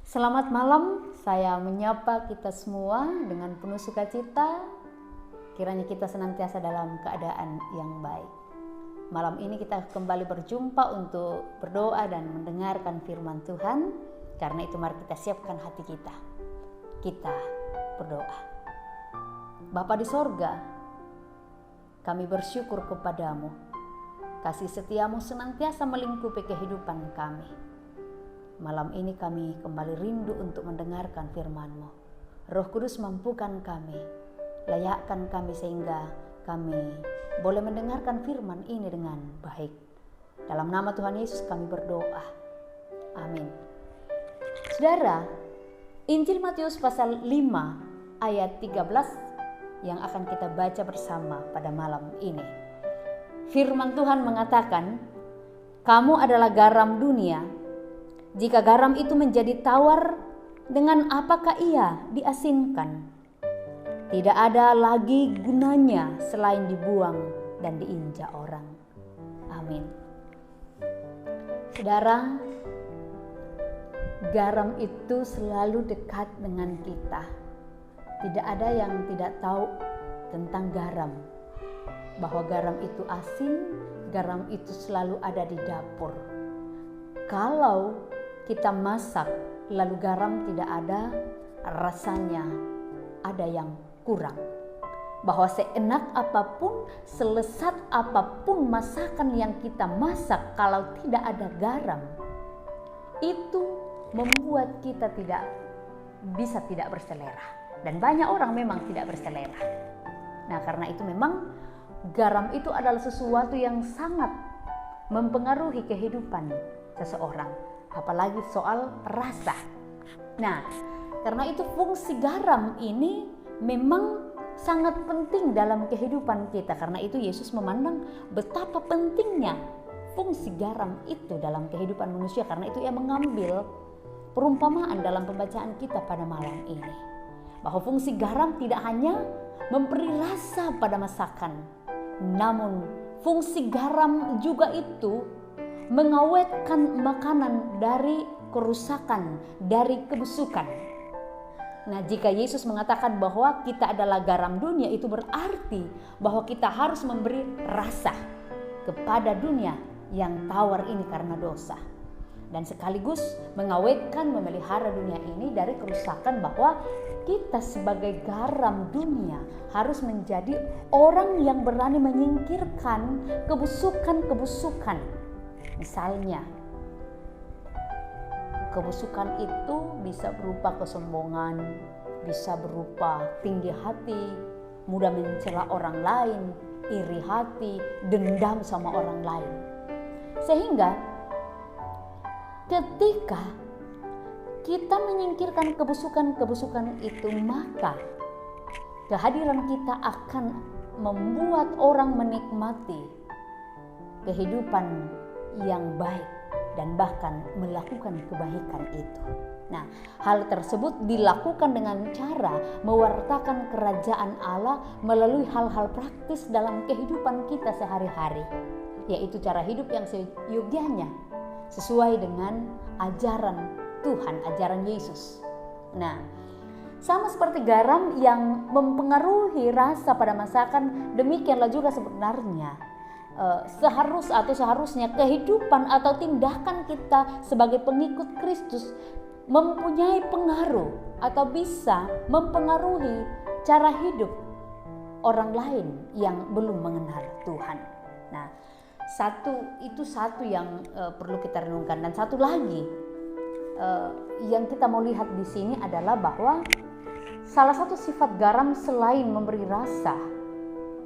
Selamat malam, saya menyapa kita semua dengan penuh sukacita. Kiranya kita senantiasa dalam keadaan yang baik. Malam ini kita kembali berjumpa untuk berdoa dan mendengarkan firman Tuhan. Karena itu mari kita siapkan hati kita. Kita berdoa. Bapa di sorga, kami bersyukur kepadamu. Kasih setiamu senantiasa melingkupi kehidupan kami. Malam ini kami kembali rindu untuk mendengarkan firman-Mu. Roh Kudus mampukan kami, layakkan kami sehingga kami boleh mendengarkan firman ini dengan baik. Dalam nama Tuhan Yesus kami berdoa. Amin. Saudara, Injil Matius pasal 5 ayat 13 yang akan kita baca bersama pada malam ini. Firman Tuhan mengatakan, "Kamu adalah garam dunia. Jika garam itu menjadi tawar, dengan apakah ia diasinkan? Tidak ada lagi gunanya selain dibuang dan diinjak orang." Amin. Saudara, garam itu selalu dekat dengan kita. Tidak ada yang tidak tahu tentang garam. Bahwa garam itu asin, garam itu selalu ada di dapur. Kalau kita masak lalu garam tidak ada, rasanya ada yang kurang. Bahwa seenak apapun, selesat apapun masakan yang kita masak, kalau tidak ada garam, itu membuat kita tidak berselera. Dan banyak orang memang tidak berselera. Nah, karena itu memang garam itu adalah sesuatu yang sangat mempengaruhi kehidupan seseorang. Apalagi soal rasa. Nah, karena itu fungsi garam ini memang sangat penting dalam kehidupan kita. Karena itu Yesus memandang betapa pentingnya fungsi garam itu dalam kehidupan manusia. Karena itu ia mengambil perumpamaan dalam pembacaan kita pada malam ini. Bahwa fungsi garam tidak hanya memberi rasa pada masakan. Namun fungsi garam juga itu mengawetkan makanan dari kerusakan, dari kebusukan. Nah, jika Yesus mengatakan bahwa kita adalah garam dunia, itu berarti bahwa kita harus memberi rasa kepada dunia yang tawar ini karena dosa. Dan sekaligus mengawetkan, memelihara dunia ini dari kerusakan, bahwa kita sebagai garam dunia harus menjadi orang yang berani menyingkirkan kebusukan-kebusukan. Misalnya, kebusukan itu bisa berupa kesombongan, bisa berupa tinggi hati, mudah mencela orang lain, iri hati, dendam sama orang lain. Sehingga ketika kita menyingkirkan kebusukan-kebusukan itu, maka kehadiran kita akan membuat orang menikmati kehidupan yang baik dan bahkan melakukan kebaikan itu. Nah, hal tersebut dilakukan dengan cara mewartakan kerajaan Allah melalui hal-hal praktis dalam kehidupan kita sehari-hari, yaitu cara hidup yang seyogyanya sesuai dengan ajaran Tuhan, ajaran Yesus. Nah, sama seperti garam yang mempengaruhi rasa pada masakan, demikianlah juga sebenarnya seharusnya kehidupan atau tindakan kita sebagai pengikut Kristus mempunyai pengaruh atau bisa mempengaruhi cara hidup orang lain yang belum mengenal Tuhan. Nah, satu yang perlu kita renungkan. Dan satu lagi yang kita mau lihat di sini adalah bahwa salah satu sifat garam selain memberi rasa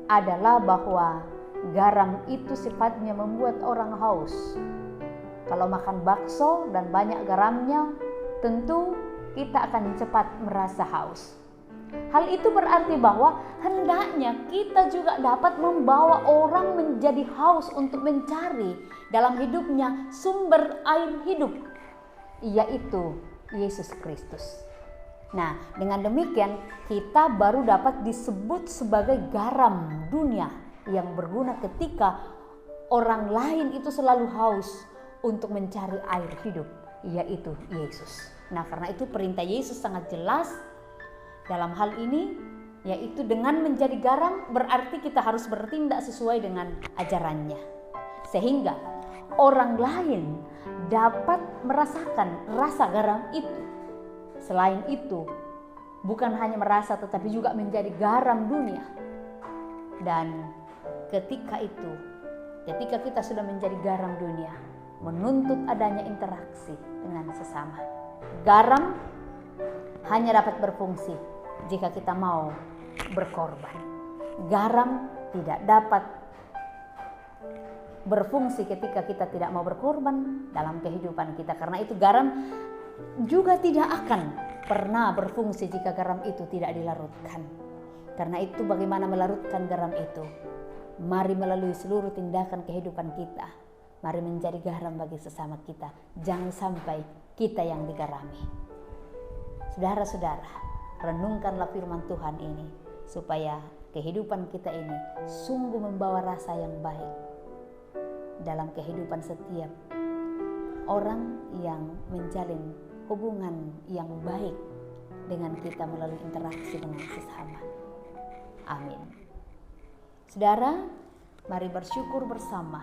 adalah bahwa garam itu sifatnya membuat orang haus. Kalau makan bakso dan banyak garamnya, tentu kita akan cepat merasa haus. Hal itu berarti bahwa hendaknya kita juga dapat membawa orang menjadi haus untuk mencari dalam hidupnya sumber air hidup, yaitu Yesus Kristus. Nah, dengan demikian kita baru dapat disebut sebagai garam dunia yang berguna ketika orang lain itu selalu haus untuk mencari air hidup. yaitu Yesus. Nah, karena itu perintah Yesus sangat jelas dalam hal ini, yaitu dengan menjadi garam berarti kita harus bertindak sesuai dengan ajarannya, sehingga orang lain dapat merasakan rasa garam itu. Selain itu, bukan hanya merasa tetapi juga menjadi garam dunia. Dan ketika kita sudah menjadi garam dunia, menuntut adanya interaksi dengan sesama. Garam hanya dapat berfungsi jika kita mau berkorban. Garam tidak dapat berfungsi ketika kita tidak mau berkorban dalam kehidupan kita. Karena itu garam juga tidak akan pernah berfungsi jika garam itu tidak dilarutkan. Karena itu bagaimana melarutkan garam itu? Mari melalui seluruh tindakan kehidupan kita, mari menjadi garam bagi sesama kita. Jangan sampai kita yang digarami. Saudara-saudara, renungkanlah firman Tuhan ini supaya kehidupan kita ini sungguh membawa rasa yang baik dalam kehidupan setiap orang yang menjalin hubungan yang baik dengan kita melalui interaksi dengan sesama. Amin. Saudara, mari bersyukur bersama.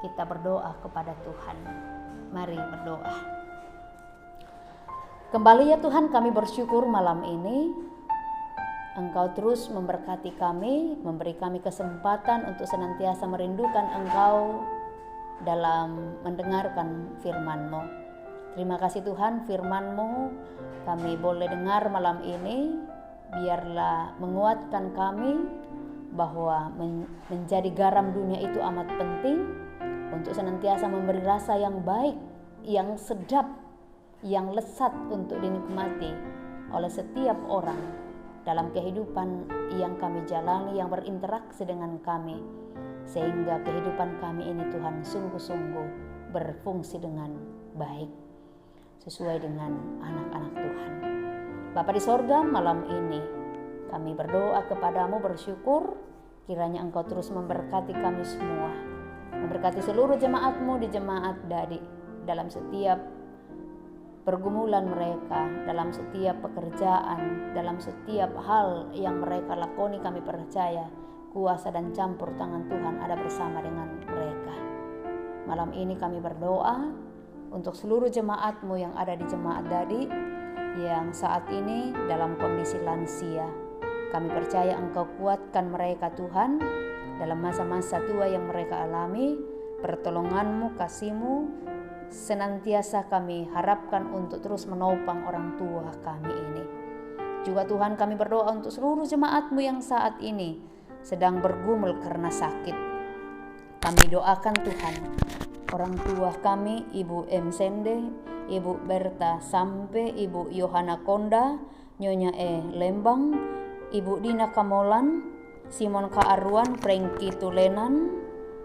Kita berdoa kepada Tuhan. Mari berdoa. Kembali ya Tuhan, kami bersyukur malam ini Engkau terus memberkati kami, memberi kami kesempatan untuk senantiasa merindukan Engkau dalam mendengarkan firman-Mu. Terima kasih Tuhan, firman-Mu kami boleh dengar malam ini. Biarlah menguatkan kami bahwa menjadi garam dunia itu amat penting untuk senantiasa memberi rasa yang baik, yang sedap, yang lesat untuk dinikmati oleh setiap orang dalam kehidupan yang kami jalani, yang berinteraksi dengan kami, sehingga kehidupan kami ini Tuhan sungguh-sungguh berfungsi dengan baik sesuai dengan anak-anak Tuhan. Bapa di sorga, malam ini kami berdoa kepadamu, bersyukur kiranya Engkau terus memberkati kami semua, memberkati seluruh jemaat-Mu di jemaat Dadi dalam setiap pergumulan mereka, dalam setiap pekerjaan, dalam setiap hal yang mereka lakoni. Kami percaya kuasa dan campur tangan Tuhan ada bersama dengan mereka. Malam ini kami berdoa untuk seluruh jemaat-Mu yang ada di jemaat Dadi yang saat ini dalam kondisi lansia. Kami percaya Engkau kuatkan mereka Tuhan dalam masa-masa tua yang mereka alami. Pertolongan-Mu, kasih-Mu senantiasa kami harapkan untuk terus menopang orang tua kami ini. Juga Tuhan, kami berdoa untuk seluruh jemaat-Mu yang saat ini sedang bergumul karena sakit. Kami doakan Tuhan, orang tua kami, Ibu M. Sende, Ibu Berta Sampe, Ibu Yohana Konda, Nyonya Lembang, Ibu Dina Kamolan, Simon Kaaruan, Franky Tulenan,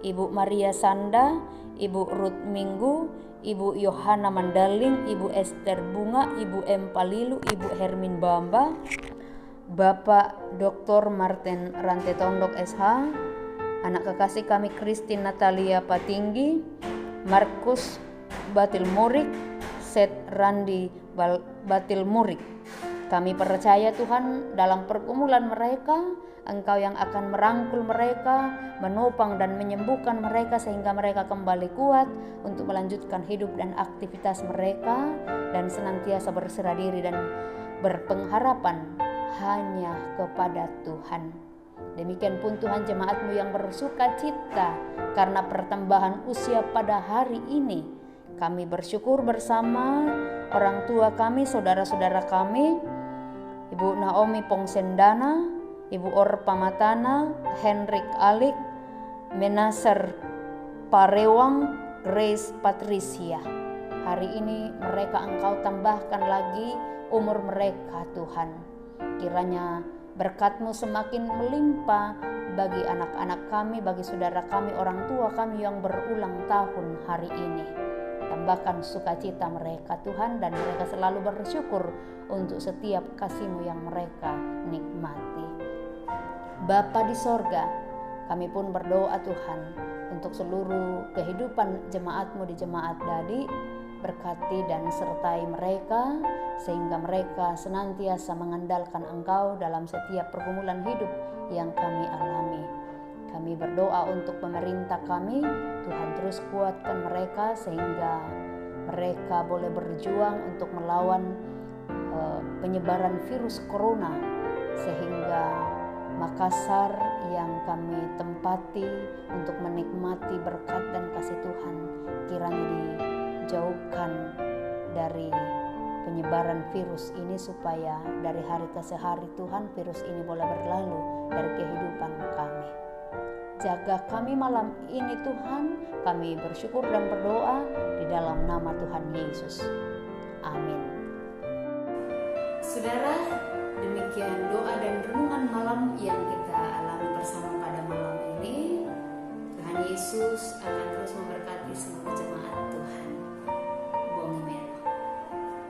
Ibu Maria Sanda, Ibu Ruth Minggu, Ibu Yohana Mandaling, Ibu Esther Bunga, Ibu M. Palilu, Ibu Hermin Bamba, Bapak Dr. Martin Rantetondok SH, anak kekasih kami Christine Natalia Patinggi, Markus Batil Murik, Seth Randi Batil Murik. Kami percaya Tuhan dalam pergumulan mereka, Engkau yang akan merangkul mereka, menopang dan menyembuhkan mereka sehingga mereka kembali kuat untuk melanjutkan hidup dan aktivitas mereka dan senantiasa berserah diri dan berpengharapan hanya kepada Tuhan. Demikian pun Tuhan, jemaat-Mu yang bersuka cita karena pertambahan usia pada hari ini, kami bersyukur bersama orang tua kami, saudara-saudara kami, Ibu Naomi Pongsendana, Ibu Orpa Matana, Henrik Alik, Menasar Parewang, Grace Patricia. Hari ini mereka Engkau tambahkan lagi umur mereka Tuhan. Kiranya berkat-Mu semakin melimpah bagi anak-anak kami, bagi saudara kami, orang tua kami yang berulang tahun hari ini. Tambahkan sukacita mereka Tuhan, dan mereka selalu bersyukur untuk setiap kasih-Mu yang mereka nikmati. Bapa di sorga, kami pun berdoa Tuhan untuk seluruh kehidupan jemaat-Mu di jemaat Dadi Berkati dan sertai mereka sehingga mereka senantiasa mengandalkan Engkau dalam setiap pergumulan hidup yang kami alami. Kami berdoa untuk pemerintah kami, Tuhan terus kuatkan mereka sehingga mereka boleh berjuang untuk melawan penyebaran virus corona, sehingga Makassar yang kami tempati untuk menikmati berkat dan kasih Tuhan kiranya dijauhkan dari penyebaran virus ini, supaya dari hari ke hari Tuhan virus ini boleh berlalu dari kehidupan kami. Jaga kami malam ini Tuhan, kami bersyukur dan berdoa di dalam nama Tuhan Yesus. Amin. Saudara, demikian doa dan renungan malam yang kita alami bersama pada malam ini. Tuhan Yesus akan terus memberkati semua jemaat Tuhan. Bongi